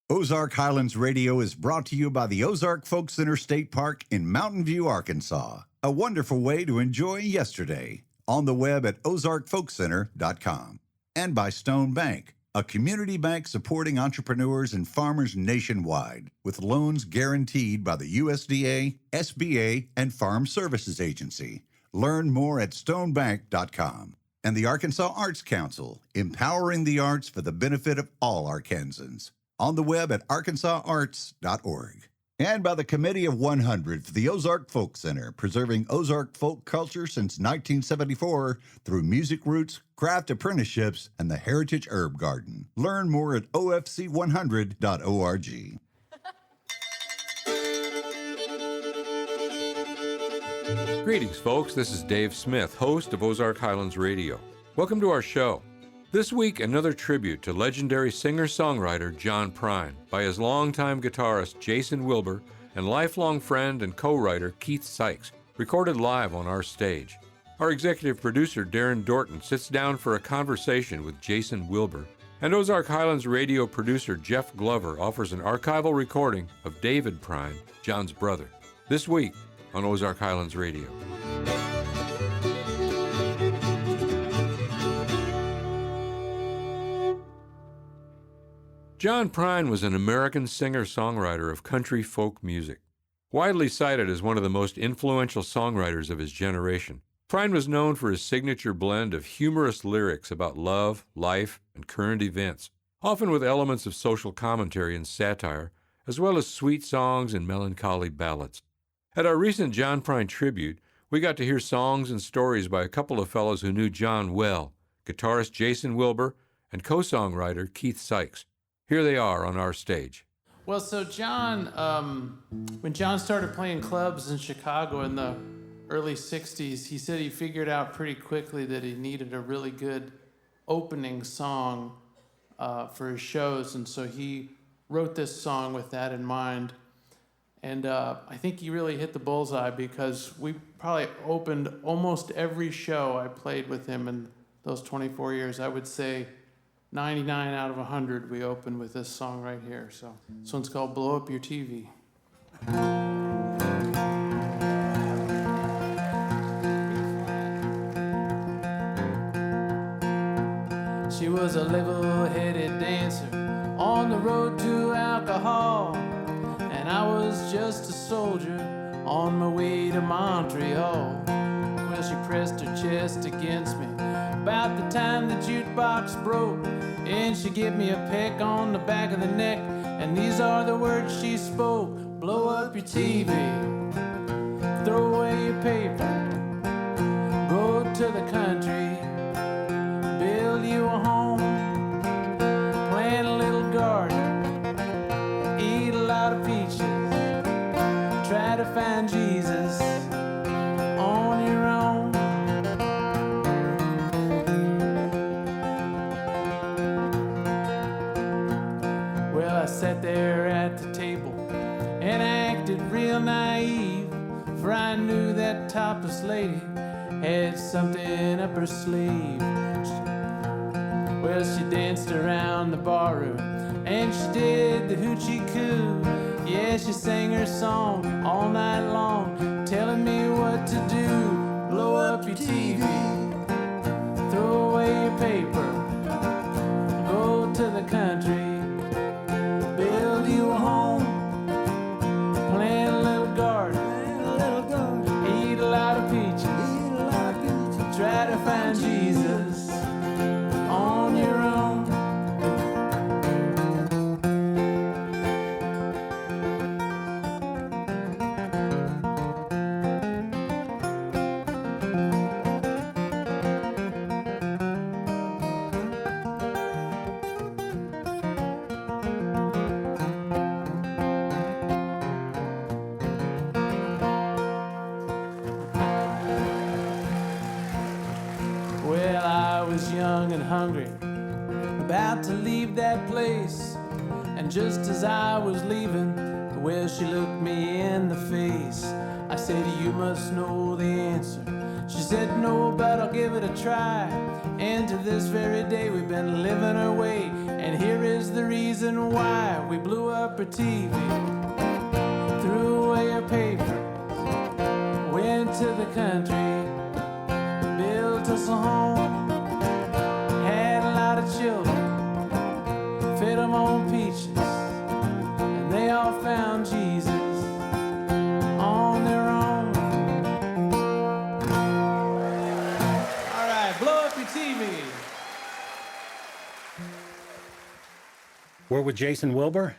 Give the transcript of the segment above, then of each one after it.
Ozark Highlands Radio is brought to you by the Ozark Folk Center State Park in Mountain View, Arkansas. A wonderful way to enjoy yesterday. On the web at ozarkfolkcenter.com. And by Stone Bank, a community bank supporting entrepreneurs and farmers nationwide with loans guaranteed by the USDA, SBA, and Farm Services Agency. Learn more at stonebank.com. And the Arkansas Arts Council, empowering the arts for the benefit of all Arkansans. On the web at arkansasarts.org. And by the Committee of 100 for the Ozark Folk Center, preserving Ozark folk culture since 1974 through music roots, craft apprenticeships, and the Heritage Herb Garden. Learn more at ofc100.org. Greetings, folks. This is Dave Smith, host of Ozark Highlands Radio. Welcome to our show. This week, another tribute to legendary singer-songwriter John Prine by his longtime guitarist Jason Wilber and lifelong friend and co-writer Keith Sykes, recorded live on our stage. Our executive producer Daren Dortin sits down for a conversation with Jason Wilber, and Ozark Highlands radio producer Jeff Glover offers an archival recording of David Prine, John's brother, this week on Ozark Highlands Radio. John Prine was an American singer-songwriter of country folk music. Widely cited as one of the most influential songwriters of his generation, Prine was known for his signature blend of humorous lyrics about love, life, and current events, often with elements of social commentary and satire, as well as sweet songs and melancholy ballads. At our recent John Prine tribute, we got to hear songs and stories by a couple of fellows who knew John well, guitarist Jason Wilber and co-songwriter Keith Sykes. Here they are on our stage. Well, so John, when John started playing clubs in Chicago in the early 60s, he said he figured out pretty quickly that he needed a really good opening song for his shows, and so he wrote this song with that in mind. And I think he really hit the bullseye because we probably opened almost every show I played with him in those 24 years. I would say 99 out of 100 we opened with this song right here. So this one's called Blow Up Your TV. She was a level-headed dancer on the road to alcohol, and I was just a soldier on my way to Montreal. Well, she pressed her chest against me about the time the jukebox broke, and she gave me a peck on the back of the neck, and these are the words she spoke. Blow up your TV, throw away your paper, go to the country, build you a home, plant a little garden, eat a lot of peaches, try to find Jesus on your own. Well, I sat there at the table and I acted real naive, for I knew that topless lady had something up her sleeve. Well, she danced around the barroom and she did the hoochie coo. Yeah, she sang her song all night long, telling me what to do. Blow up your TV, throw away your paper, go to the country, build you a home, plant a little garden, eat a lot of peaches, try to find Jesus on your own. Well, I was young and hungry, about to leave that place, and just as I was leaving, well, she looked me in the face. I said, you must know the answer. She said, no, but I'll give it a try. And to this very day, we've been living our way, And here is the reason why we blew up her TV, threw away her paper, went to the country, built us a home, had a lot of children, fed them on peaches, and they all found Jesus on their own. All right, blow up your TV. We're with Jason Wilber.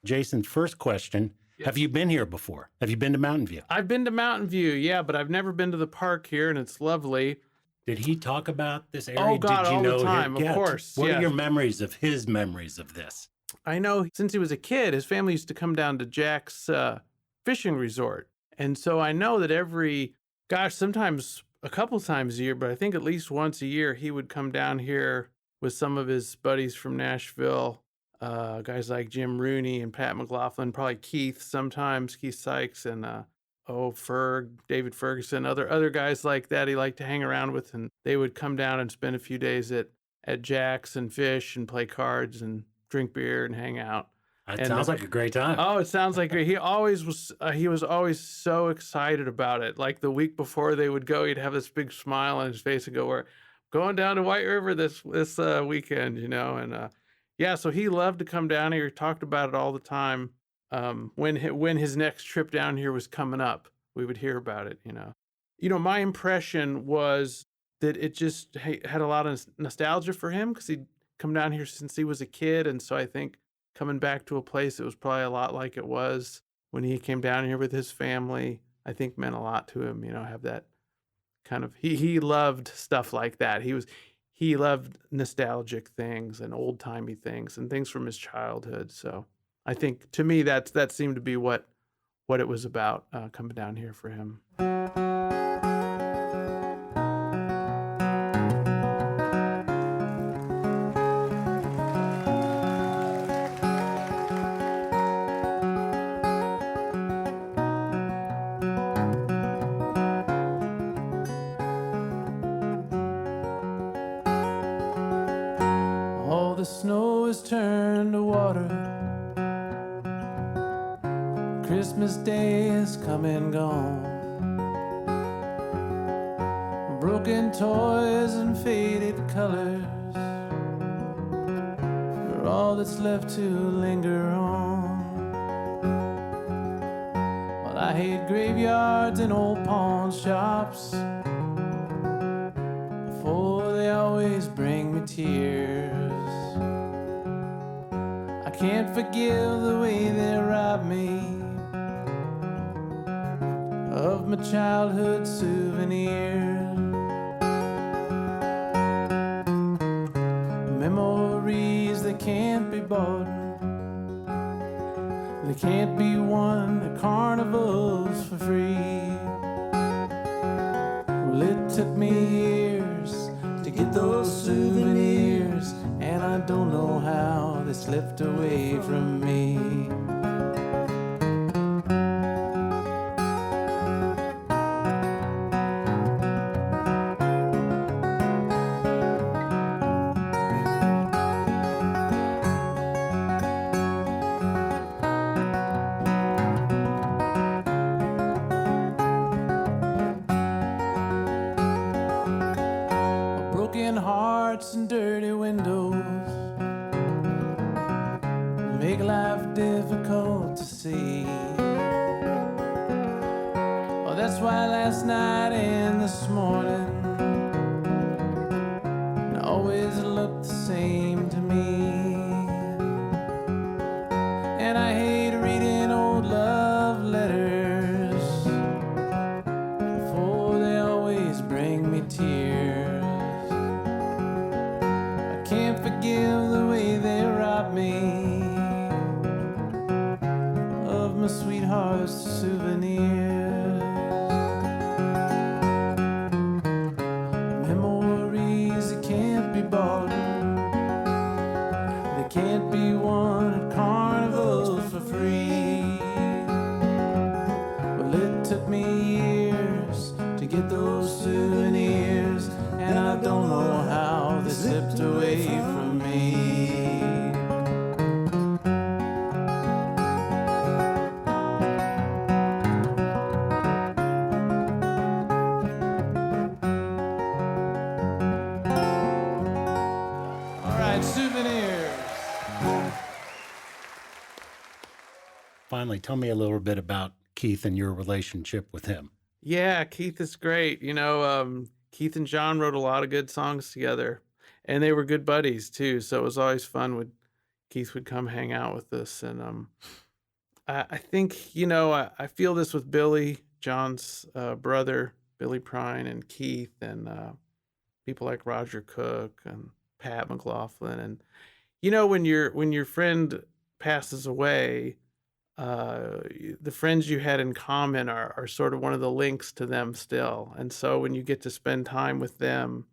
Jason, first question. Yes. Have you been here before? Have you been to Mountain View? I've been to Mountain View, yeah, but I've never been to the park here, and it's lovely. Did he talk about this area? Oh, God, Did you all know the time, him? of course. What yeah. are your memories of his memories of this? I know since he was a kid, his family used to come down to Jack's fishing resort. And so I know that sometimes a couple times a year, but I think at least once a year, he would come down here with some of his buddies from Nashville, guys like Jim Rooney and Pat McLaughlin, probably Keith sometimes, Keith Sykes and David Ferguson, other guys like that he liked to hang around with. And they would come down and spend a few days at Jack's and fish and play cards and drink beer and hang out. It sounds like a great time. Oh, it sounds like great. He was always so excited about it. Like the week before they would go, he'd have this big smile on his face and go, "We're going down to White River this weekend," and yeah, so he loved to come down here. He talked about it all the time. When his next trip down here was coming up, we would hear about it, my impression was that it just had a lot of nostalgia for him because he'd come down here since he was a kid. And so I think coming back to a place that was probably a lot like it was when he came down here with his family, I think meant a lot to him, have that kind of, he loved stuff like that. He loved nostalgic things and old timey things and things from his childhood. So I think to me, that seemed to be what it was about coming down here for him. All the snow is turned to water. Christmas Day has come and gone. Broken toys and faded colors are all that's left to linger on. Well, I hate graveyards and old pawn shops, for they always bring me tears. I can't forgive the way they robbed me of my childhood souvenirs. Memories that can't be bought, they can't be won at carnivals for free. Well, it took me years to get those souvenirs, and I don't know how they slipped away from me. Broken hearts and dirty windows make life difficult to see. Oh, that's why last night and this morning always look the same to me. And I hate reading old love letters, for they always bring me tears. Can't forgive the way they robbed me of my sweetheart's souvenirs. Memories that can't be bought, they can't be won at carnivals for free. Well, it took me years to get those souvenirs, and I don't know how they slipped away from me. Finally, tell me a little bit about Keith and your relationship with him. Yeah, Keith is great. Keith and John wrote a lot of good songs together, and they were good buddies too. So it was always fun when Keith would come hang out with us. And I think, I feel this with Billy, John's brother, Billy Prine, and Keith, and people like Roger Cook and Pat McLaughlin. And when your friend passes away, the friends you had in common are sort of one of the links to them still. And so when you get to spend time with them,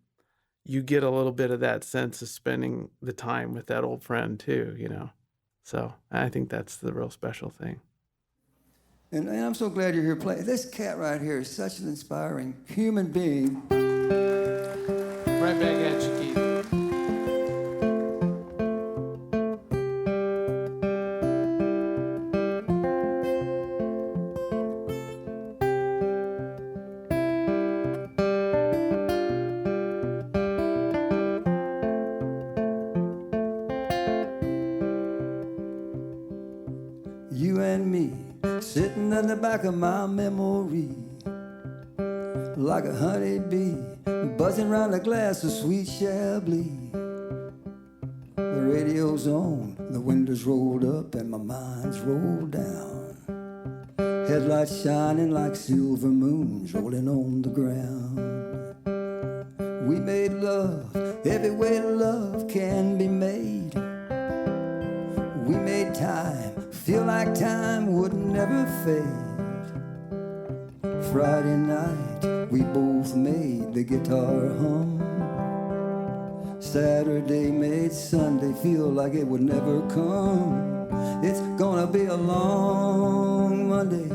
you get a little bit of that sense of spending the time with that old friend too, So I think that's the real special thing. And I'm so glad you're here playing. This cat right here is such an inspiring human being. Right back at you, Keith. You and me, sitting in the back of my memory, like a honeybee, buzzing round a glass of sweet Chablis. The radio's on, the windows rolled up, and my mind's rolled down. Headlights shining like silver moons rolling on the ground. We made love every way love can be made. We made time feel like time would never fade. Friday night, we both made the guitar hum. Saturday made Sunday feel like it would never come. It's gonna be a long Monday,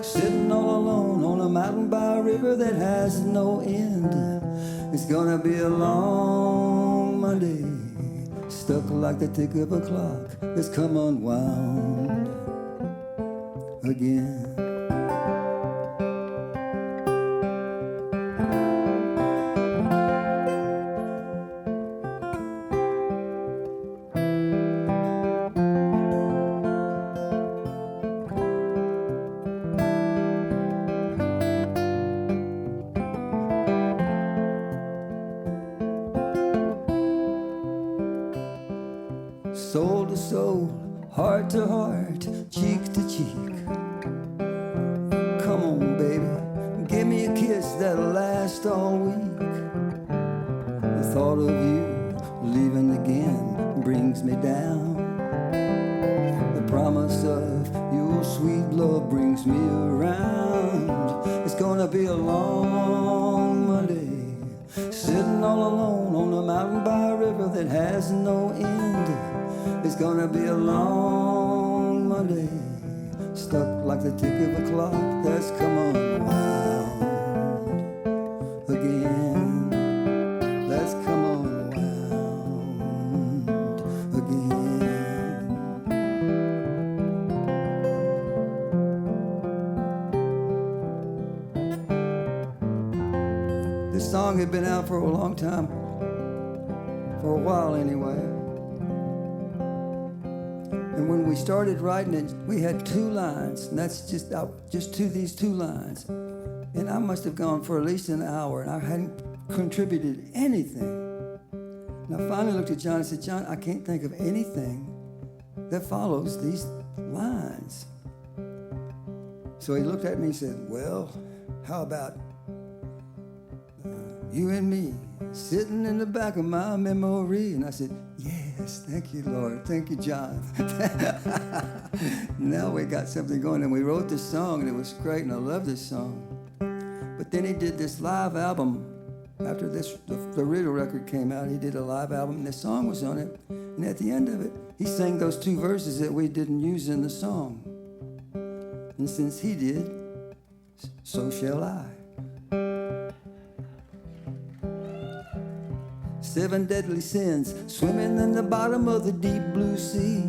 sitting all alone on a mountain by a river that has no end. It's gonna be a long Monday, stuck like the tick of a clock that's come unwound again. Soul to soul, heart to heart, cheek to cheek. Come on, baby, give me a kiss that'll last all week. The thought of you leaving again brings me down. The promise of your sweet love brings me around. It's gonna be a long Monday, sitting all alone on a mountain by a river that has no end. It's gonna be a long Monday, stuck like the tick of a clock that's come unwound again. That's come unwound again. This song had been out for a long time, for a while anyway. And when we started writing it, we had 2 lines, and that's just to these 2 lines. And I must have gone for at least an hour, and I hadn't contributed anything. And I finally looked at John and said, John, I can't think of anything that follows these lines. So he looked at me and said, well, how about you and me sitting in the back of my memory? And I said, yes, thank you, Lord. Thank you, John. Now we got something going. And we wrote this song, and it was great, and I love this song. But then he did this live album. After this, the Riddle record came out, he did a live album, and this song was on it. And at the end of it, he sang those 2 verses that we didn't use in the song. And since he did, so shall I. 7 deadly sins swimming in the bottom of the deep blue sea.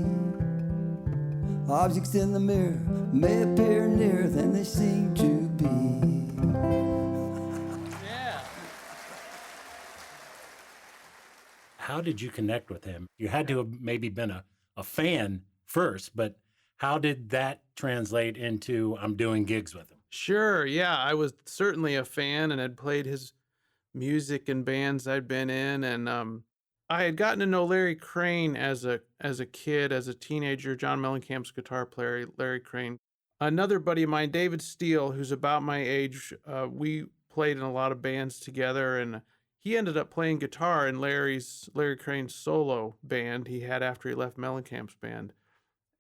Objects in the mirror may appear nearer than they seem to be. Yeah. How did you connect with him? You had to have maybe been a fan first, but How did that translate into I'm doing gigs with him? Sure, yeah, I was certainly a fan and had played his music in bands I'd been in, and I had gotten to know Larry Crane as a kid, as a teenager. John Mellencamp's guitar player, Larry Crane. Another buddy of mine, David Steele, who's about my age, we played in a lot of bands together, and he ended up playing guitar in Larry Crane's solo band he had after he left Mellencamp's band.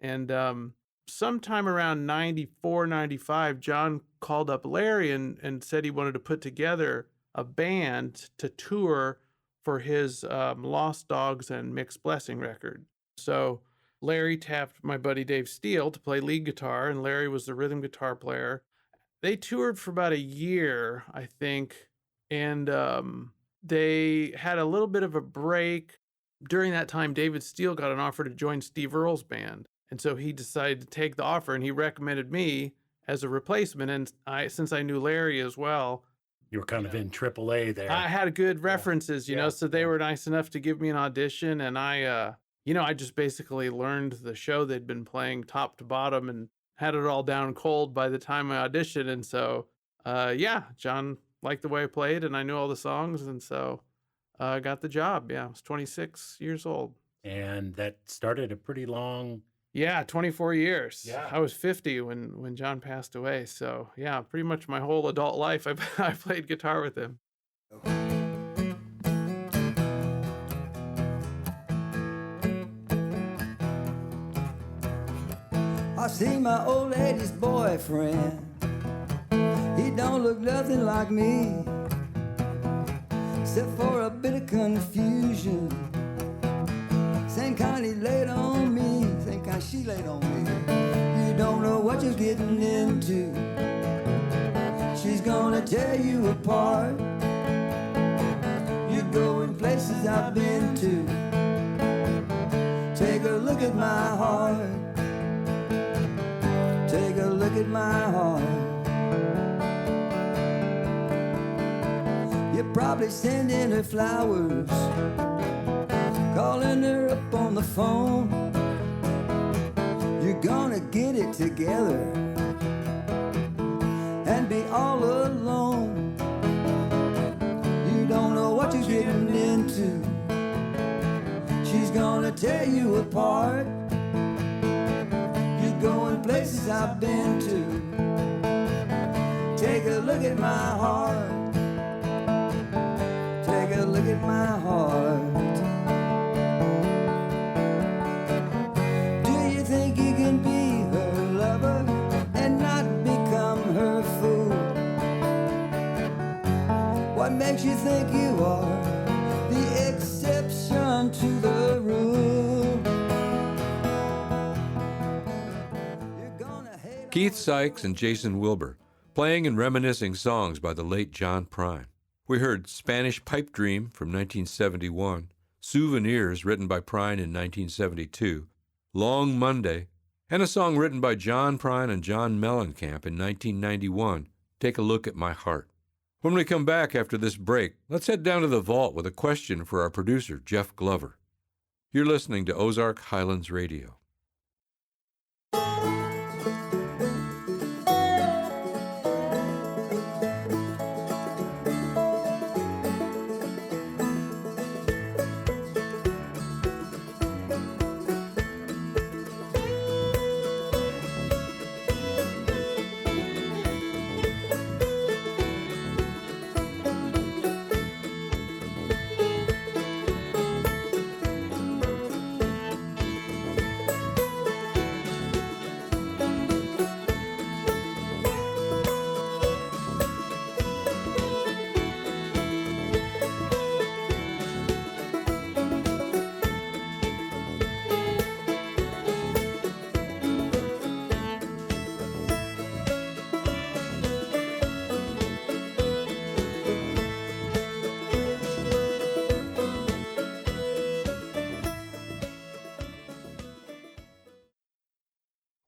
And sometime around 94, 95, John called up Larry and said he wanted to put together a band to tour for his Lost Dogs and Mixed Blessing record. So Larry tapped my buddy Dave Steele to play lead guitar, and Larry was the rhythm guitar player. They toured for about a year, I think, and they had a little bit of a break. During that time, David Steele got an offer to join Steve Earle's band. And so he decided to take the offer, and he recommended me as a replacement. And since I knew Larry as well, You were kind of in AAA there. I had good references, you know, so they were nice enough to give me an audition. And I just basically learned the show they'd been playing top to bottom and had it all down cold by the time I auditioned. And so, John liked the way I played, and I knew all the songs. And so I got the job. Yeah, I was 26 years old. And that started a pretty long... Yeah, 24 years. Yeah. I was 50 when John passed away. So, yeah, pretty much my whole adult life, I played guitar with him. I see my old lady's boyfriend. He don't look nothing like me, except for a bit of confusion. Same kind he laid on me, same kind she laid on me. You don't know what you're getting into. She's gonna tear you apart. You're going places I've been to. Take a look at my heart. Take a look at my heart. You're probably sending her flowers, calling her up on the phone. You're gonna get it together and be all alone. You don't know what you're getting into. She's gonna tear you apart. You're going places I've been to. Take a look at my heart. Take a look at my heart. Think you can be her lover and not become her fool? What makes you think you are the exception to the rule? You're gonna hate Keith Sykes and Jason Wilber, playing and reminiscing songs by the late John Prine. We heard Spanish Pipe Dream from 1971, Souvenirs written by Prine in 1972, Long Monday, and a song written by John Prine and John Mellencamp in 1991, Take a Look at My Heart. When we come back after this break, let's head down to the vault with a question for our producer, Jeff Glover. You're listening to Ozark Highlands Radio.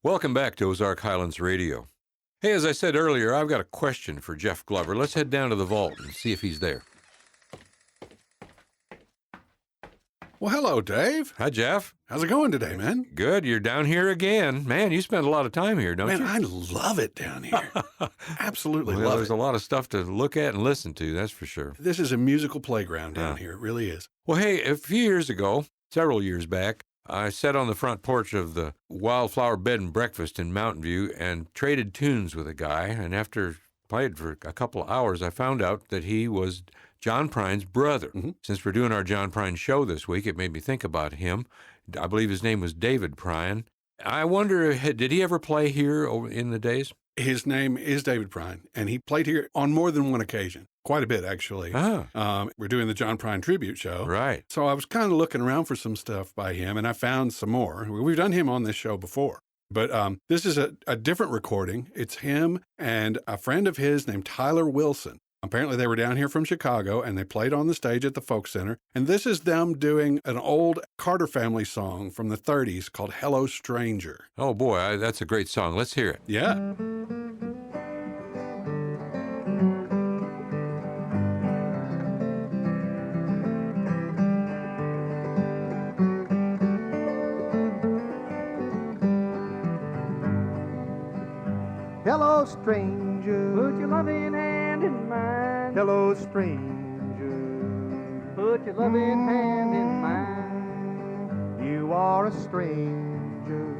Welcome back to Ozark Highlands Radio. Hey, as I said earlier, I've got a question for Jeff Glover. Let's head down to the vault and see if he's there. Well, hello, Dave. Hi, Jeff. How's it going today, man? Good. You're down here again. Man, you spend a lot of time here, don't Man, you? I love it down here. Absolutely Well, love there's it. a lot of stuff to look at and listen to, that's for sure. This is a musical playground down Yeah. here. It really is. Well, hey, a few years ago, several years back, I sat on the front porch of the Wildflower Bed and Breakfast in Mountain View and traded tunes with a guy. And after played for a couple of hours, I found out that he was John Prine's brother. Mm-hmm. Since we're doing our John Prine show this week, it made me think about him. I believe his name was David Prine. I wonder, did he ever play here in the days? His name is David Prine, and he played here on more than one occasion. Quite a bit, actually. We're doing the John Prine tribute show. Right. So I was kind of looking around for some stuff by him, and I found some more. We've done him on this show before. But this is a different recording. It's him and a friend of his named Tyler Wilson. Apparently, they were down here from Chicago, and they played on the stage at the Folk Center. And this is them doing an old Carter family song from the 30s called Hello, Stranger. Oh, boy, that's a great song. Let's hear it. Yeah. Hello, stranger. Put your loving hand in mine. Hello, stranger. Put your loving hand in mine. You are a stranger,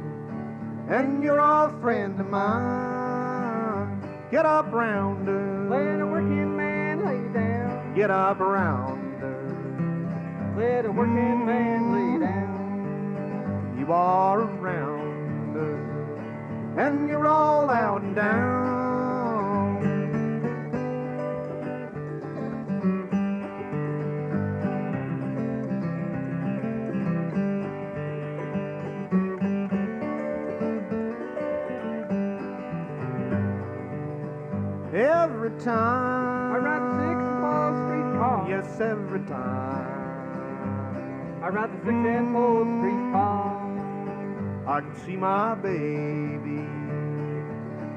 and you're a friend of mine. Get up round her. Let a working man lay down. Get up around her. Let a working man lay down. You are around her, and you're all out and down. Every time I ride the 6 and 4th Street car. Yes, every time I ride the 6 and 4th Street car, I can see my baby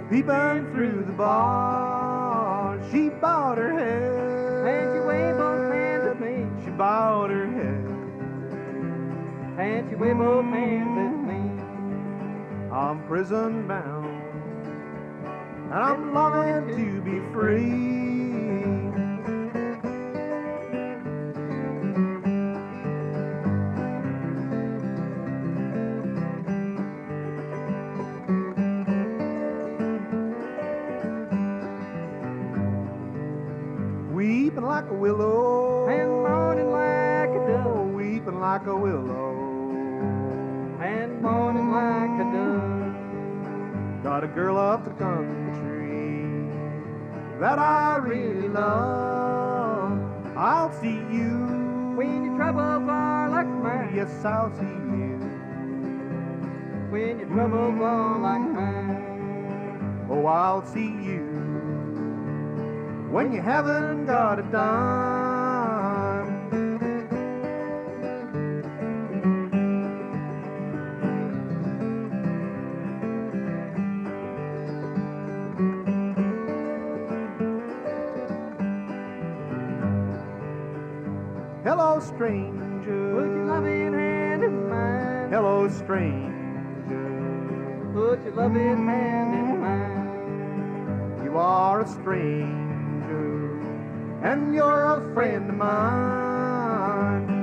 peeping through the bar. She bowed her head and she waved both hands at me. She bowed her head and she waved both hands at me. I'm prison bound and I'm longing to be free. Weeping like a willow and moaning like a dove. Weeping like a willow and moaning like a dove. Got a girl up the country that I really love. I'll see you when your troubles are like mine. Yes, I'll see you when your troubles are like mine. Oh, I'll see you when you haven't got a dime. Hello, stranger. Put your loving hand in mine. Hello, stranger. Put your loving hand in mine. You are a stranger, and you're a friend of mine.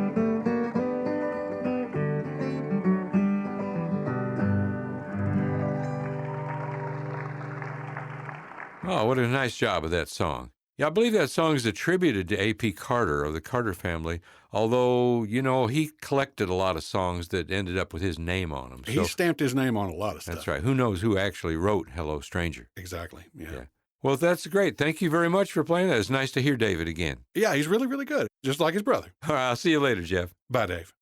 Oh, what a nice job of that song. Yeah, I believe that song is attributed to A.P. Carter of the Carter family, although, you know, he collected a lot of songs that ended up with his name on them. He stamped his name on a lot of stuff. That's right. Who knows who actually wrote Hello, Stranger? Exactly. Yeah. Well, that's great. Thank you very much for playing that. It's nice to hear David again. Yeah, he's really, really good, just like his brother. All right, I'll see you later, Jeff. Bye, Dave.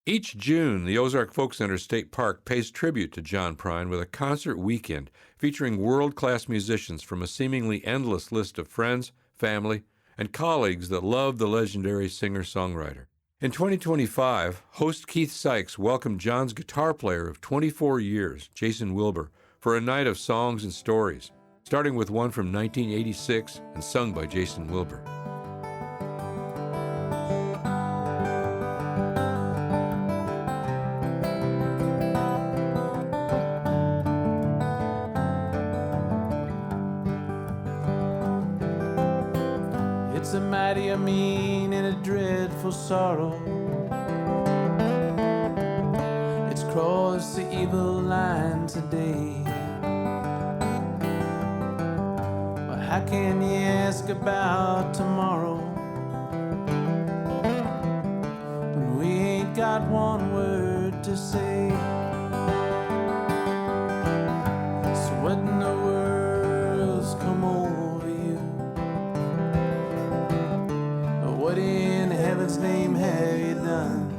Each June, the Ozark Folk Center State Park pays tribute to John Prine with a concert weekend featuring world-class musicians from a seemingly endless list of friends, family, and colleagues that love the legendary singer-songwriter. In 2025, host Keith Sykes welcomed John's guitar player of 24 years, Jason Wilber, for a night of songs and stories, starting with one from 1986 and sung by Jason Wilber. It's a mighty mean and a dreadful sorrow. It's crossed the evil line today. Well, how can you ask about tomorrow when we ain't got one word to say? So what in the world's come over you? What in heaven's name have you done?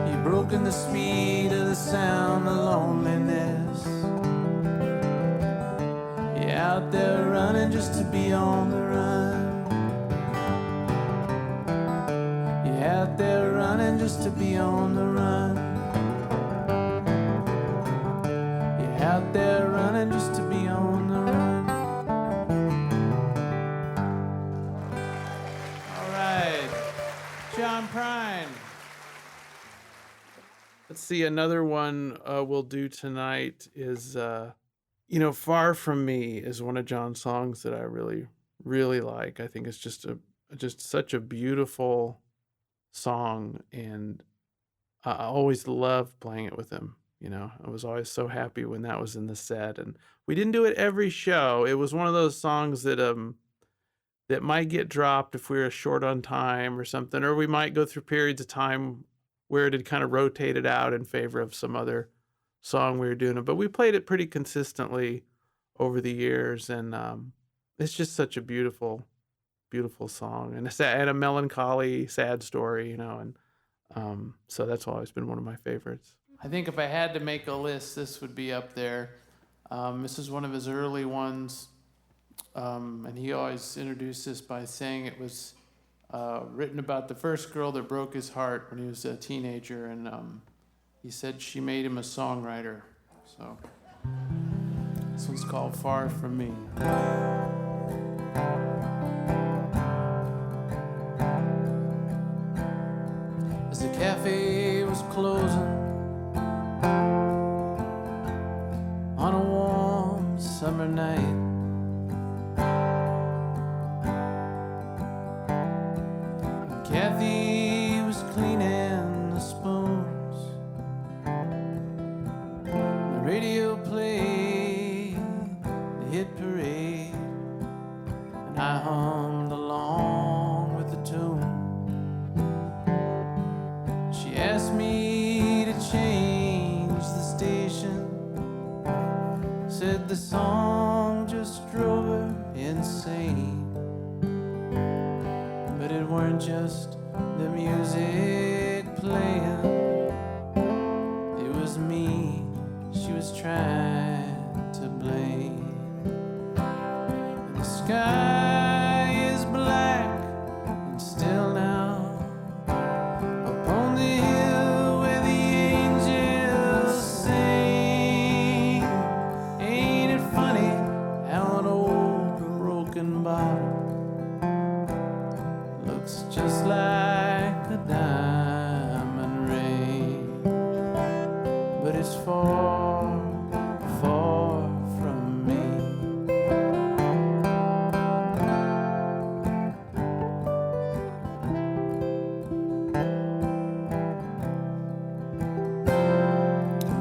You've broken the speed of the sound of loneliness. You're out there running just to be on the run. You're out there running just to be on the run. You're out there running just to be on the run. John Prine. Let's see, another one we'll do tonight is, Far From Me is one of John's songs that I really, really like. I think it's just such a beautiful song, and I always loved playing it with him. I was always so happy when that was in the set, and we didn't do it every show. It was one of those songs that might get dropped if we were short on time or something, or we might go through periods of time where it had kind of rotated out in favor of some other song we were doing. But we played it pretty consistently over the years, and it's just such a beautiful, beautiful song, and a melancholy, sad story, and so that's always been one of my favorites. I think if I had to make a list, this would be up there. This is one of his early ones. And he always introduced this by saying it was written about the first girl that broke his heart when he was a teenager, and he said she made him a songwriter. So this one's called Far From Me. As the cafe was closing on a warm summer night, Kathy was cleaning the spoons. The radio played the hit parade, and I hummed along with the tune. She asked me to change the station, said the song just drove her insane. But it weren't just the music playing, it was me she was trying to blame. And the sky is black and still now, upon the hill where the angels sing. Ain't it funny how an old broken bottle looks just like a diamond ring, but it's far, far from me.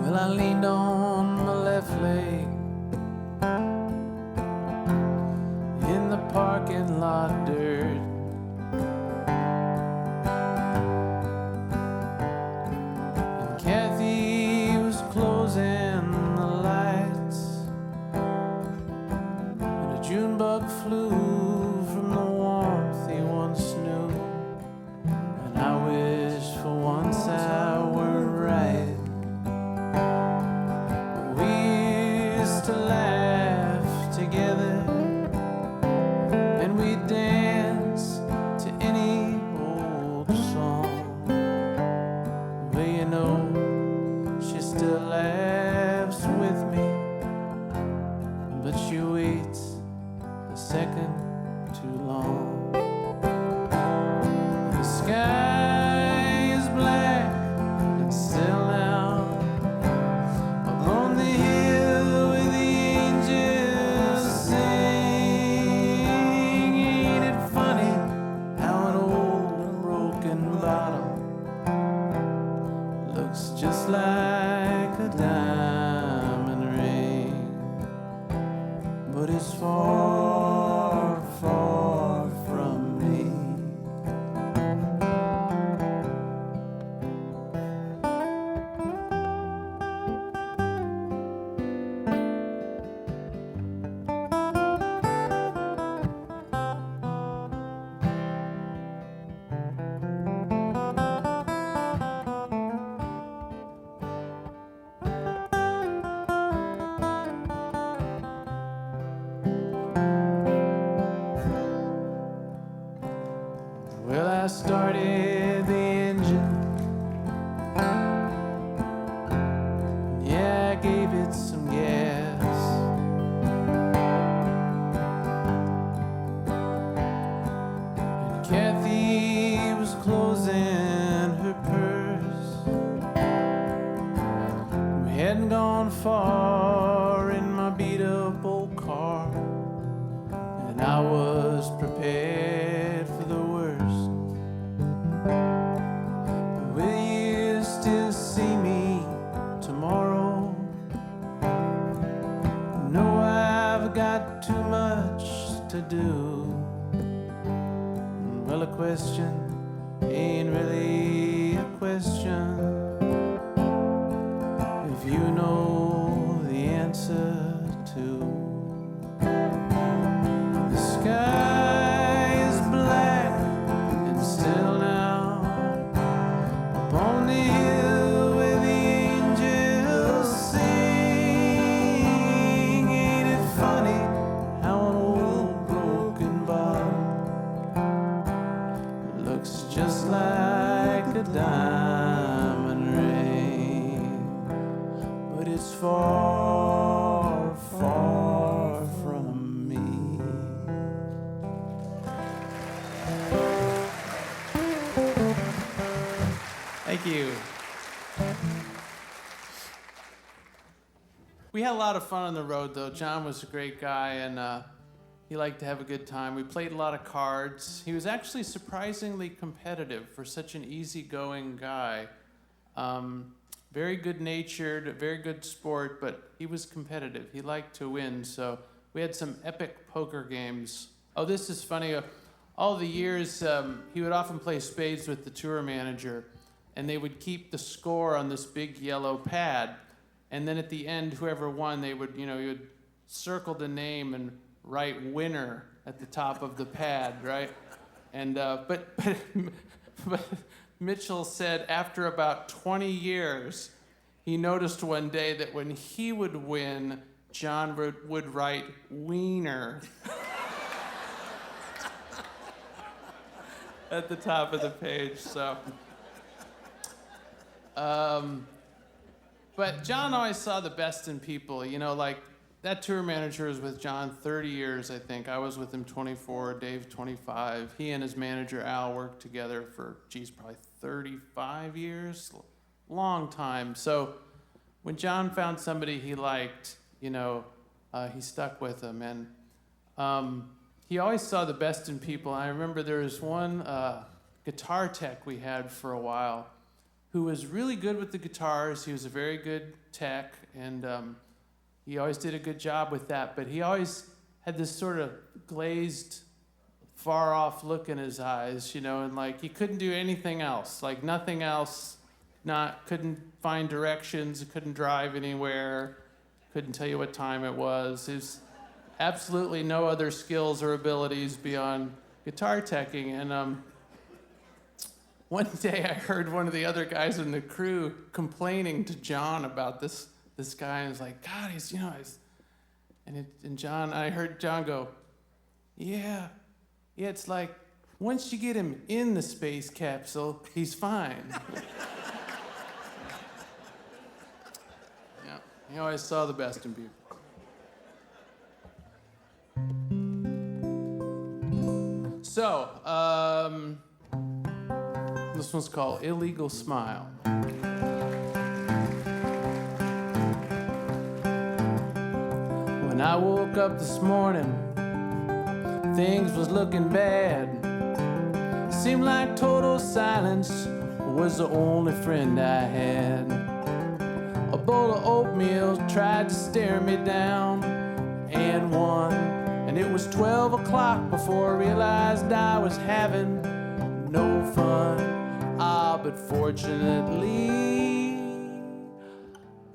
Well, I leaned on my left leg in the parking lot dirt. Kathy was closing the lights, and a June bug flew from the warmth he once knew. And I wish for once I were right. We used to laugh together, and we'd dance to any old song. Well, she still laughs with me, but she waits a second too long. The sky is black and still now, upon the hill where the angels sing. just like a diamond ring, but it's far, far from me. Well, I started the engine. Yeah, I gave it some gas. And Kathy was closing her purse. We hadn't gone far in my beat-up old car, and I was prepared for the worst. Will you still see me tomorrow? No, I've got too much to do. Well, a question ain't really a question if you know the answer to. The sky is black and still now, upon the hill where the angels sing. Ain't it funny how an old broken bottle looks just like a diamond ring, but it's far, far from me. Thank you. We had a lot of fun on the road, though. John was a great guy, and he liked to have a good time. We played a lot of cards. He was actually surprisingly competitive for such an easygoing guy. Very good-natured, very good sport, but he was competitive. He liked to win, so we had some epic poker games. Oh, this is funny. All the years, he would often play spades with the tour manager, and they would keep the score on this big yellow pad. And then at the end, whoever won, they would, you would circle the name and write winner at the top of the pad, right? And but Mitchell said after about 20 years, he noticed one day that when he would win, John would write wiener at the top of the page. So. But John always saw the best in people, like that tour manager was with John 30 years, I think. I was with him 24, Dave 25. He and his manager Al worked together for, probably 35 years, long time. So when John found somebody he liked, he stuck with him. And he always saw the best in people. I remember there was one guitar tech we had for a while who was really good with the guitars. He was a very good tech, and he always did a good job with that, but he always had this sort of glazed, far-off look in his eyes, and like he couldn't do anything else, like nothing else, couldn't find directions, couldn't drive anywhere, couldn't tell you what time it was. There's absolutely no other skills or abilities beyond guitar teching, and one day I heard one of the other guys in the crew complaining to John about this guy, and was like, God, I heard John go, yeah, it's like once you get him in the space capsule, he's fine. Yeah, he always saw the best in people. So, this one's called Illegal Smile. When I woke up this morning, things was looking bad. Seemed like total silence was the only friend I had. bowl of oatmeal tried to stare me down and won. And it was 12 o'clock before I realized I was having no fun. But fortunately,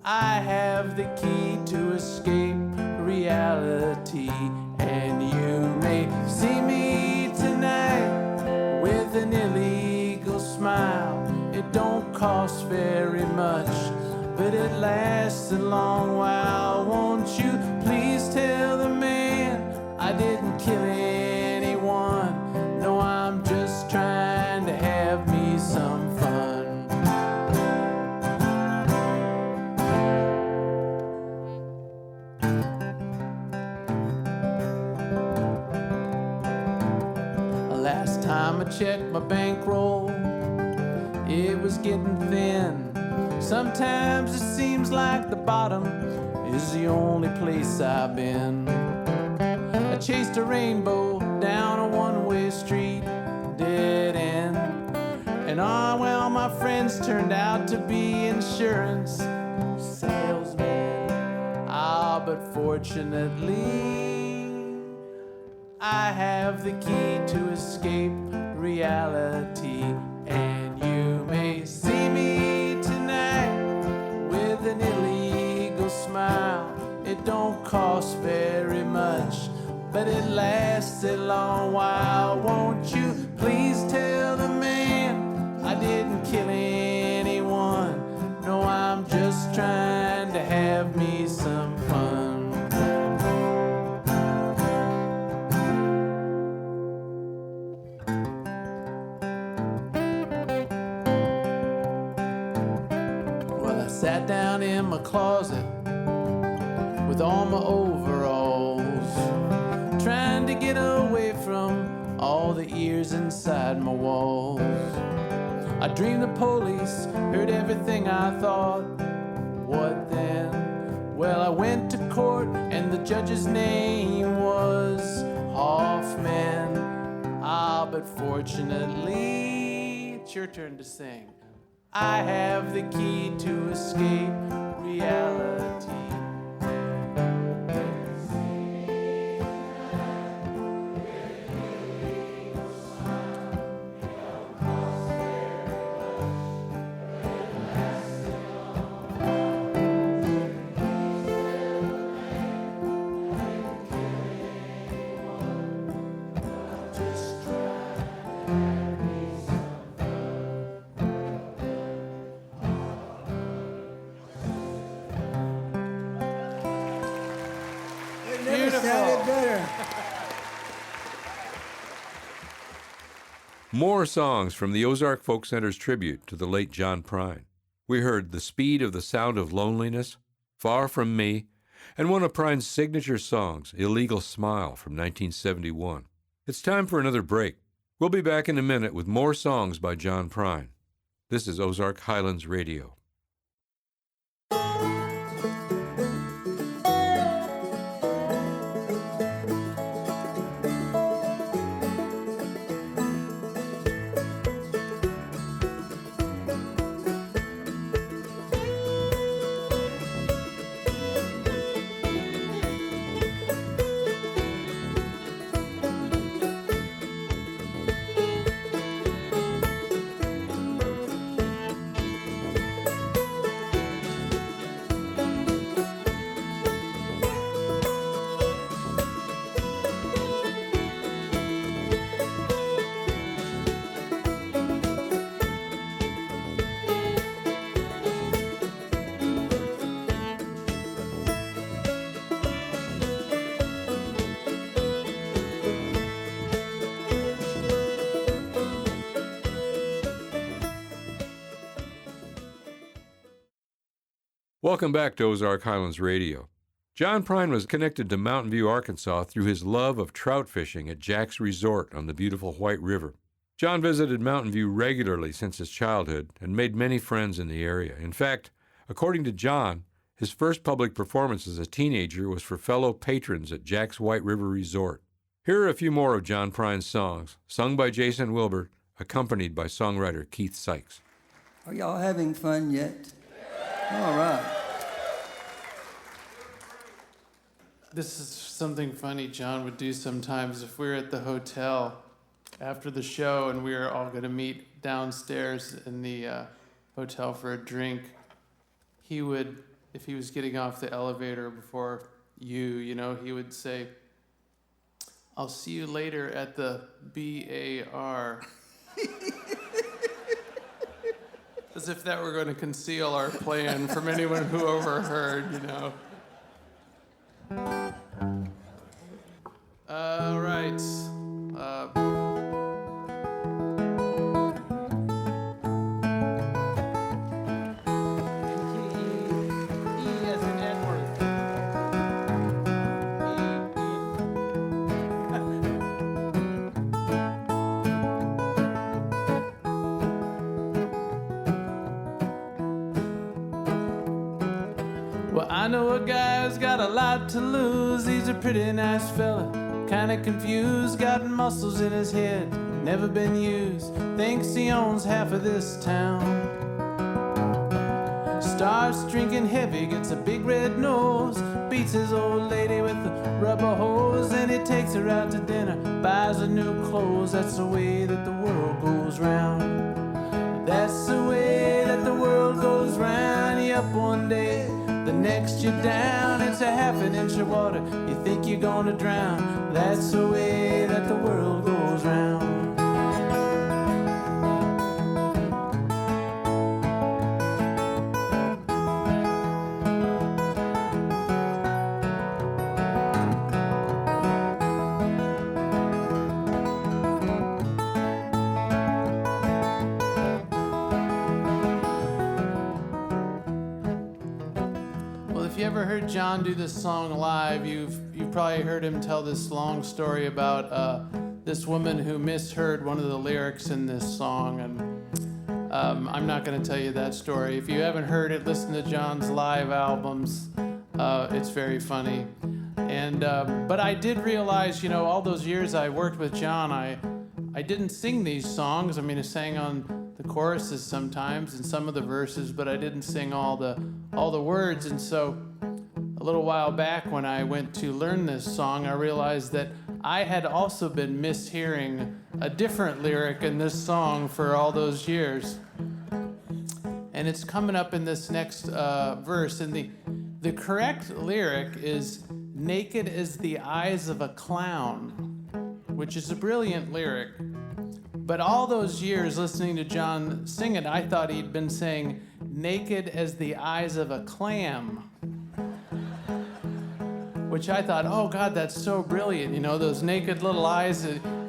I have the key to escape reality. And you may see me tonight with an illegal smile. It don't cost very much, but it lasts a long while. Won't you please tell the man I didn't kill anyone? No, I'm just trying to have me some fun. Last time I checked my bankroll, it was getting thin. Sometimes it seems like the bottom is the only place I've been. I chased a rainbow down a one-way street, dead end. And well, my friends turned out to be insurance salesmen. But fortunately, I have the key to escape reality. And you may see me tonight with an illegal smile. It don't cost very much, but it lasts a long while. Won't you please tell the man I didn't kill anyone? No, I'm just trying to have me some fun. Well, I sat down in my closet with all my overalls, trying to get away from all the ears inside my walls. I dreamed the police heard everything I thought. What then? Well, I went to court and the judge's name was Hoffman. But fortunately, it's your turn to sing. I have the key to escape reality. Sounded better. More songs from the Ozark Folk Center's tribute to the late John Prine. We heard The Speed of the Sound of Loneliness, Far From Me, and one of Prine's signature songs, Illegal Smile from 1971. It's time for another break. We'll be back in a minute with more songs by John Prine. This is Ozark Highlands Radio. Welcome back to Ozark Highlands Radio. John Prine was connected to Mountain View, Arkansas through his love of trout fishing at Jack's Resort on the beautiful White River. John visited Mountain View regularly since his childhood and made many friends in the area. In fact, according to John, his first public performance as a teenager was for fellow patrons at Jack's White River Resort. Here are a few more of John Prine's songs, sung by Jason Wilber, accompanied by songwriter Keith Sykes. Are y'all having fun yet? All right. This is something funny John would do sometimes if we were at the hotel after the show and we were all going to meet downstairs in the hotel for a drink. He would, if he was getting off the elevator before you know, he would say, "I'll see you later at the BAR." As if that were going to conceal our plan from anyone who overheard, you know. All right. E as in Edward. Well, I know a guy who's got a lot to lose. He's a pretty nice fella, kinda confused, got muscles in his head, never been used. Thinks he owns half of this town. Starts drinking heavy, gets a big red nose, beats his old lady with a rubber hose, and he takes her out to dinner, buys her new clothes. That's the way that the world goes round. That's the way that the world goes round. You up one day, the next you're down. It's a half an inch of water, you think you're gonna drown. That's the way that the world goes round. If you ever heard John do this song live, you've probably heard him tell this long story about this woman who misheard one of the lyrics in this song, and I'm not going to tell you that story. If you haven't heard it, listen to John's live albums. It's very funny. And but I did realize, you know, all those years I worked with John, I didn't sing these songs. I mean, I sang on the choruses sometimes and some of the verses, but I didn't sing all the words. And so a little while back when I went to learn this song, I realized that I had also been mishearing a different lyric in this song for all those years. And it's coming up in this next verse. And the correct lyric is "naked as the eyes of a clown," which is a brilliant lyric. But all those years listening to John sing it, I thought he'd been saying "naked as the eyes of a clam," which I thought, oh God, that's so brilliant. You know, those naked little eyes,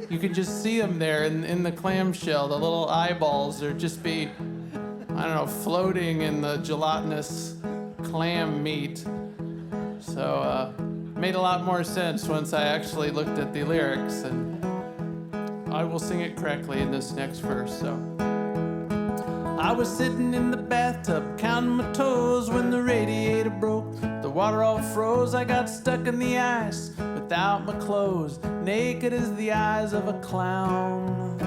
you can just see them there in the clamshell. The little eyeballs are just be, I don't know, floating in the gelatinous clam meat. So made a lot more sense once I actually looked at the lyrics, and I will sing it correctly in this next verse. So, I was sitting in the bathtub counting my toes when the radiator broke. The water all froze, I got stuck in the ice without my clothes, naked as the eyes of a clown.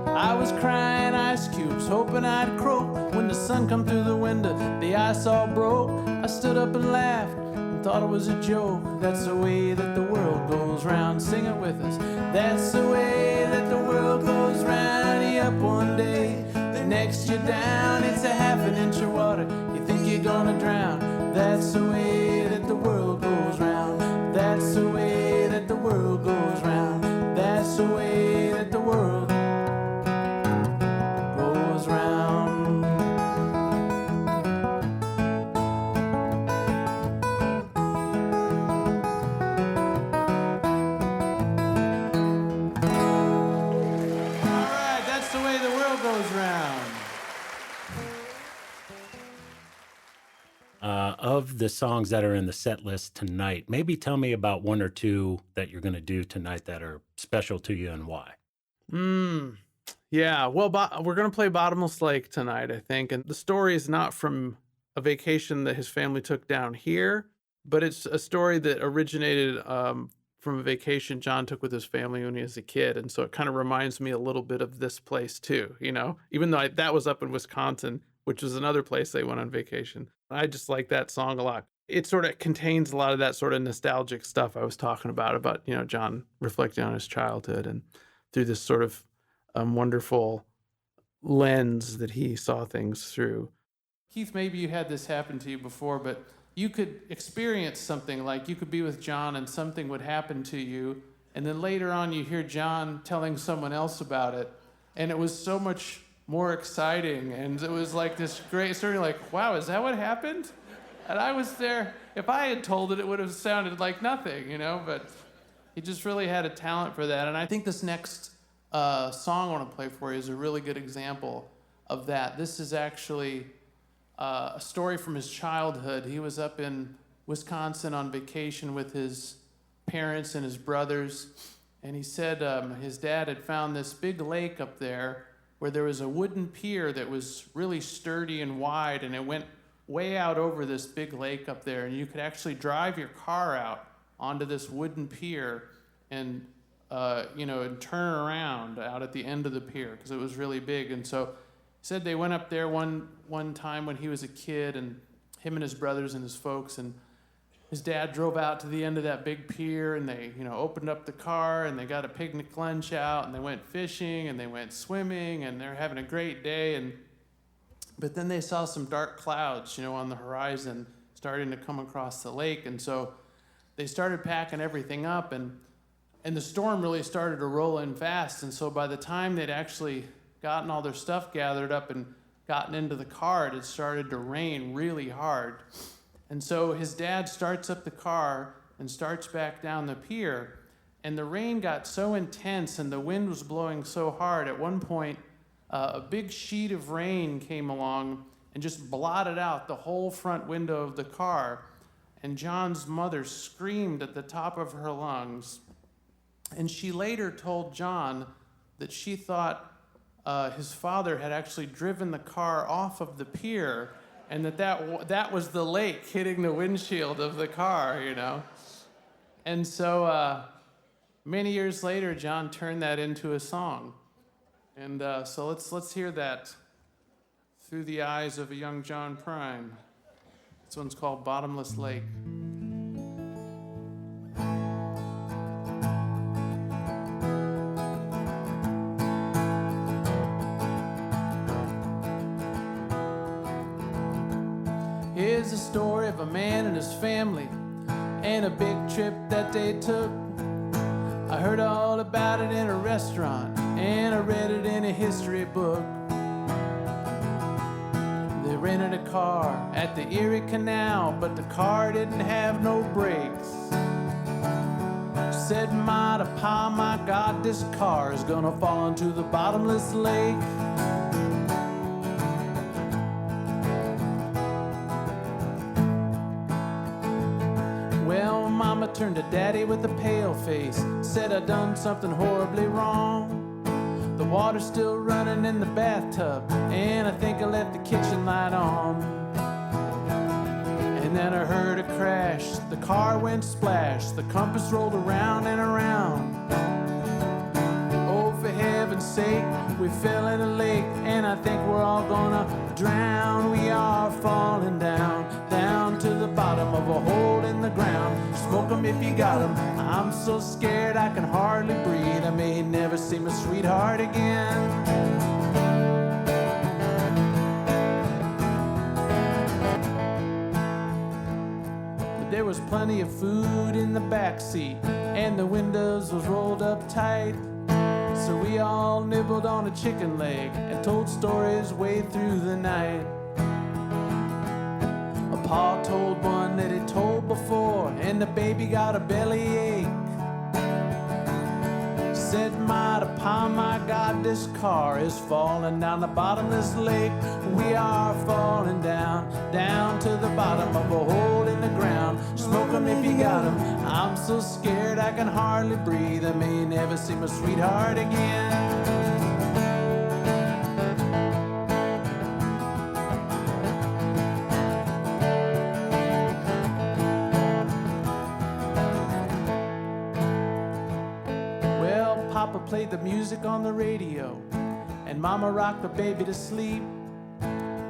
I was crying ice cubes, hoping I'd croak. When the sun come through the window, the ice all broke. I stood up and laughed and thought it was a joke. That's the way that the world goes round. Sing it with us. That's the way that the world goes round. You up one day, the next you're down. It's a half an inch of water, you think you're gonna drown. That's the way that the world goes round. That's the way that the world goes round. That's the way that the world goes round. All right, that's the way the world goes round. Of the songs that are in the set list tonight, maybe tell me about one or two that you're going to do tonight that are special to you and why. Yeah, well, we're going to play Bottomless Lake tonight, I think. And the story is not from a vacation that his family took down here, but it's a story that originated from a vacation John took with his family when he was a kid. And so it kind of reminds me a little bit of this place too, you know, even though that was up in Wisconsin, which was another place they went on vacation. I just like that song a lot. it sort of contains a lot of that sort of nostalgic stuff I was talking about, you know, John reflecting on his childhood and through this sort of wonderful lens that he saw things through. Keith, maybe you had this happen to you before, but you could experience something like you could be with John and something would happen to you, and then later on you hear John telling someone else about it, and it was so much more exciting, and it was like this great story, like, wow, is that what happened? And I was there. If I had told it, it would have sounded like nothing, you know, but he just really had a talent for that. And I think this next song I want to play for you is a really good example of that. This is actually a story from his childhood. He was up in Wisconsin on vacation with his parents and his brothers, and he said his dad had found this big lake up there where there was a wooden pier that was really sturdy and wide, and it went way out over this big lake up there, and you could actually drive your car out onto this wooden pier and and turn around out at the end of the pier because it was really big. And so he said they went up there one time when he was a kid, and him and his brothers and his folks, and his dad drove out to the end of that big pier, and they opened up the car, and they got a picnic lunch out, and they went fishing, and they went swimming, and they're having a great day. But then they saw some dark clouds, on the horizon starting to come across the lake. And so they started packing everything up, and the storm really started to roll in fast. And so by the time they'd actually gotten all their stuff gathered up and gotten into the car, it had started to rain really hard. And so his dad starts up the car and starts back down the pier. And the rain got so intense and the wind was blowing so hard, at one point, a big sheet of rain came along and just blotted out the whole front window of the car. And John's mother screamed at the top of her lungs. And she later told John that she thought his father had actually driven the car off of the pier, and that was the lake hitting the windshield of the car, And so many years later, John turned that into a song. And so let's hear that through the eyes of a young John Prine. This one's called Bottomless Lake. Here's the story of a man and his family and a big trip that they took. I heard all about it in a restaurant, and I read it in a history book. They rented a car at the Erie Canal, but the car didn't have no brakes. Said, "My to pa, my God, this car is gonna fall into the bottomless lake." Well, Mama turned to Daddy with a pale face, said I done something horribly wrong. The water's still running in the bathtub, and I think I left the kitchen light on. And then I heard a crash, the car went splash, the compass rolled around and around. Oh, for heaven's sake, we fell in a lake, and I think we're all gonna drown. We are falling down, down to the bottom of a hole in the ground. Smoke 'em if you got 'em. I'm so scared I can hardly breathe. I may never see my sweetheart again. But there was plenty of food in the back seat, and the windows was rolled up tight. So we all nibbled on a chicken leg and told stories way through the night. Pa told one that he told before, and the baby got a bellyache. Said, "My to pa, my God, this car is falling down the bottomless lake. We are falling down, down to the bottom of a hole in the ground. Smoke 'em if you got 'em. I'm so scared I can hardly breathe. I may never see my sweetheart again." Papa played the music on the radio, and Mama rocked the baby to sleep.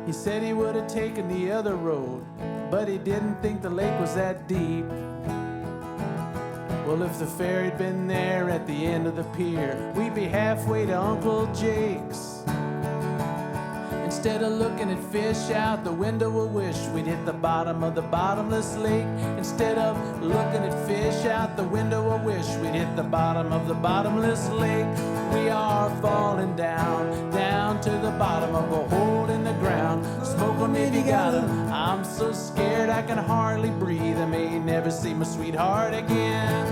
He said he would have taken the other road, but he didn't think the lake was that deep. Well, if the ferry'd been there at the end of the pier, we'd be halfway to Uncle Jake's. Instead of looking at fish out the window, I wish we'd hit the bottom of the bottomless lake. Instead of looking at fish out the window, I wish we'd hit the bottom of the bottomless lake. We are falling down, down to the bottom of a hole in the ground. Smoke 'em if you got 'em. I'm so scared I can hardly breathe. I may never see my sweetheart again.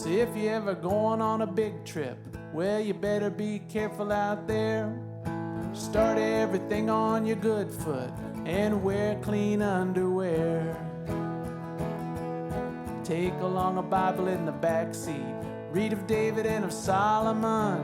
If you're ever going on a big trip, well, you better be careful out there. Start everything on your good foot and wear clean underwear. Take along a Bible in the back seat. Read of David and of Solomon.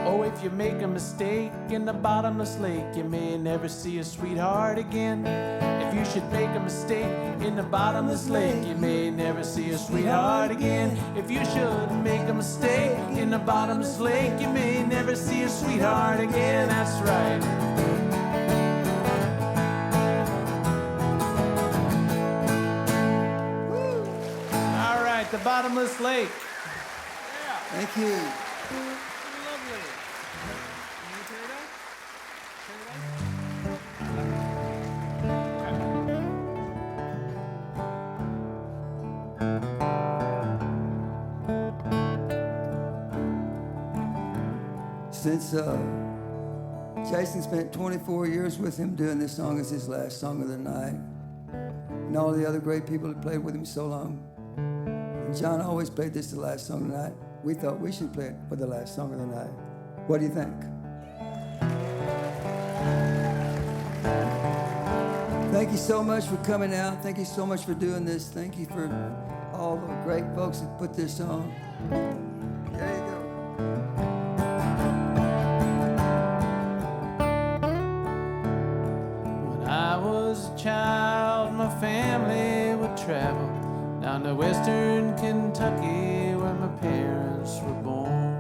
Oh, if you make a mistake in the bottomless lake, you may never see your sweetheart again. If you should make a mistake in the bottomless lake, you may never see your sweetheart again. If you should make a mistake in the bottomless lake, you may never see your sweetheart again. That's right. All right, the bottomless lake. Thank you. Since Jason spent 24 years with him doing this song as his last song of the night, and all the other great people that played with him so long, and John always played this the last song of the night, we thought we should play it for the last song of the night. What do you think? Thank you so much for coming out. Thank you so much for doing this. Thank you for all the great folks that put this on. There you go. I was a child, my family would travel down to western Kentucky where my parents were born.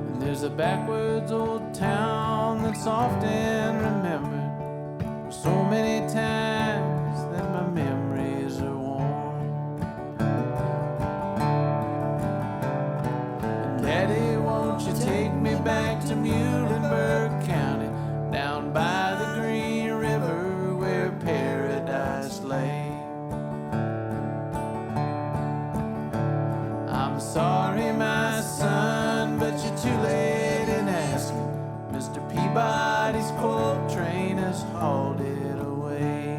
And there's a backwoods old town that's often remembered so many times that my memories are worn. And Daddy, won't you take me back to Muhlenberg County, down by the Green River where paradise lay. I'm sorry, my son, but you're too late in asking. Mr. Peabody's coal train has hauled it away.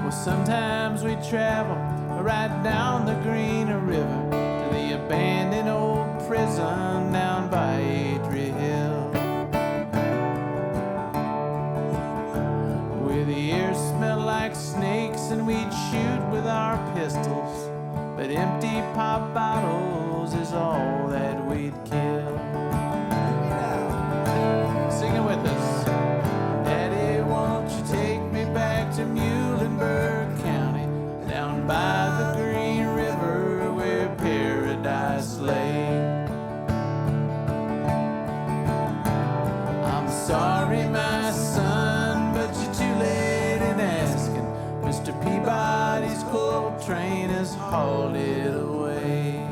Well, sometimes we travel right down the Green River to the abandoned old prison down by Adrie Hill, where the air smelled like snakes and we'd shoot with our pistols, but empty pop bottles is all that we'd kill. Sing it with us. Daddy, won't you take me back to Muhlenberg County, down by the Green River where paradise lay. I'm sorry, my son, but you're too late in asking. Mr. Peabody's coal train has hauled it away.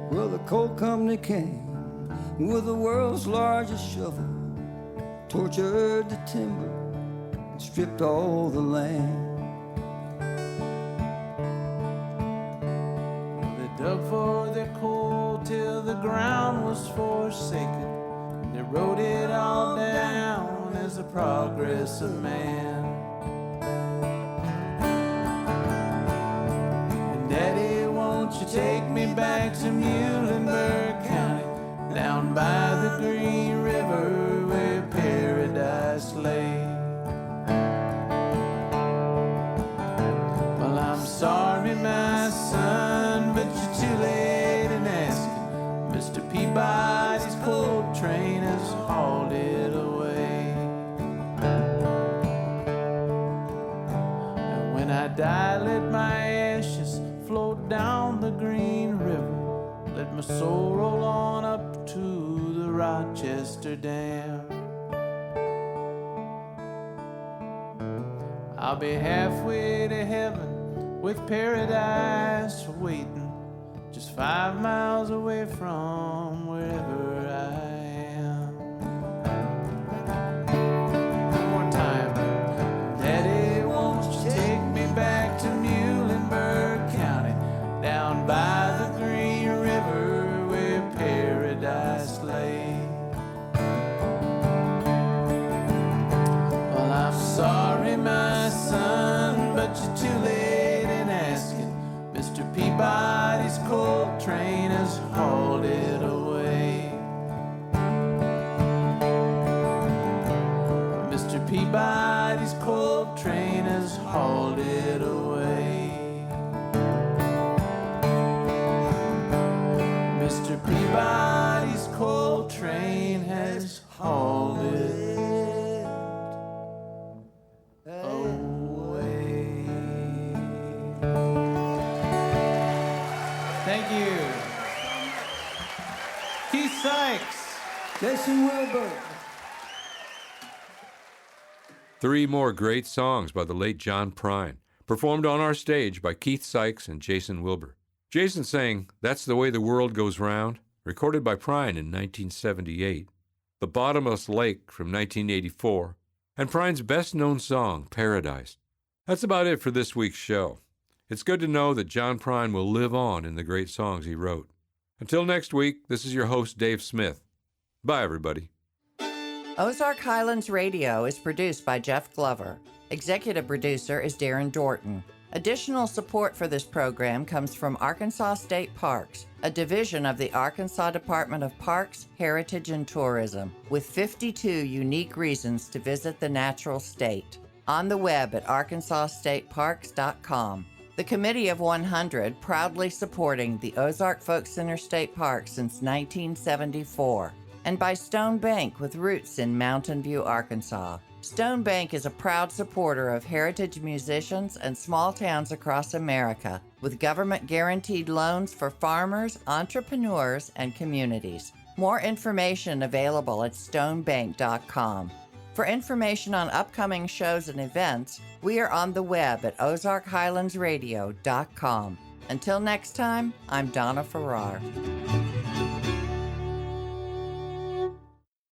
Well, the coal company came with the world's largest shovel, tortured the timber, and stripped all the land. They dug for their coal till the ground was forsaken. They wrote it all down as the progress of man. And Daddy, won't you take me back to Muhlenberg County, down by the Green River where paradise lay? Well, I'm sorry, my son, but you're too late in asking. Mr. Peabody's coal train has hauled it away. And when I die, let my ashes float down the Green River. Let my soul roll on up to the Rochester Dam. I'll be halfway to heaven with paradise waiting, just 5 miles away from wherever I am. One more time. Daddy, won't you take me back to Muhlenberg County, down by the Green River where paradise lay? Well, I'm sorry, my son, but you're too late in asking. Mr. Peabody's coal train has hauled it away. Mr. Peabody's coal train has hauled it away. Mr. Peabody's coal train has hauled it away. Thank you. Keith Sykes. Jason Wilber. 3 more great songs by the late John Prine, performed on our stage by Keith Sykes and Jason Wilber. Jason sang That's the Way the World Goes Round, recorded by Prine in 1978, The Bottomless Lake from 1984, and Prine's best-known song, Paradise. That's about it for this week's show. It's good to know that John Prine will live on in the great songs he wrote. Until next week, this is your host, Dave Smith. Bye, everybody. Ozark Highlands Radio is produced by Jeff Glover. Executive producer is Daren Dortin. Additional support for this program comes from Arkansas State Parks, a division of the Arkansas Department of Parks, Heritage, and Tourism, with 52 unique reasons to visit the natural state. On the web at arkansasstateparks.com. The Committee of 100 proudly supporting the Ozark Folk Center State Park since 1974. And by Stone Bank with roots in Mountain View, Arkansas. Stone Bank is a proud supporter of heritage musicians and small towns across America, with government-guaranteed loans for farmers, entrepreneurs, and communities. More information available at stonebank.com. For information on upcoming shows and events, we are on the web at ozarkhighlandsradio.com. Until next time, I'm Donna Farrar.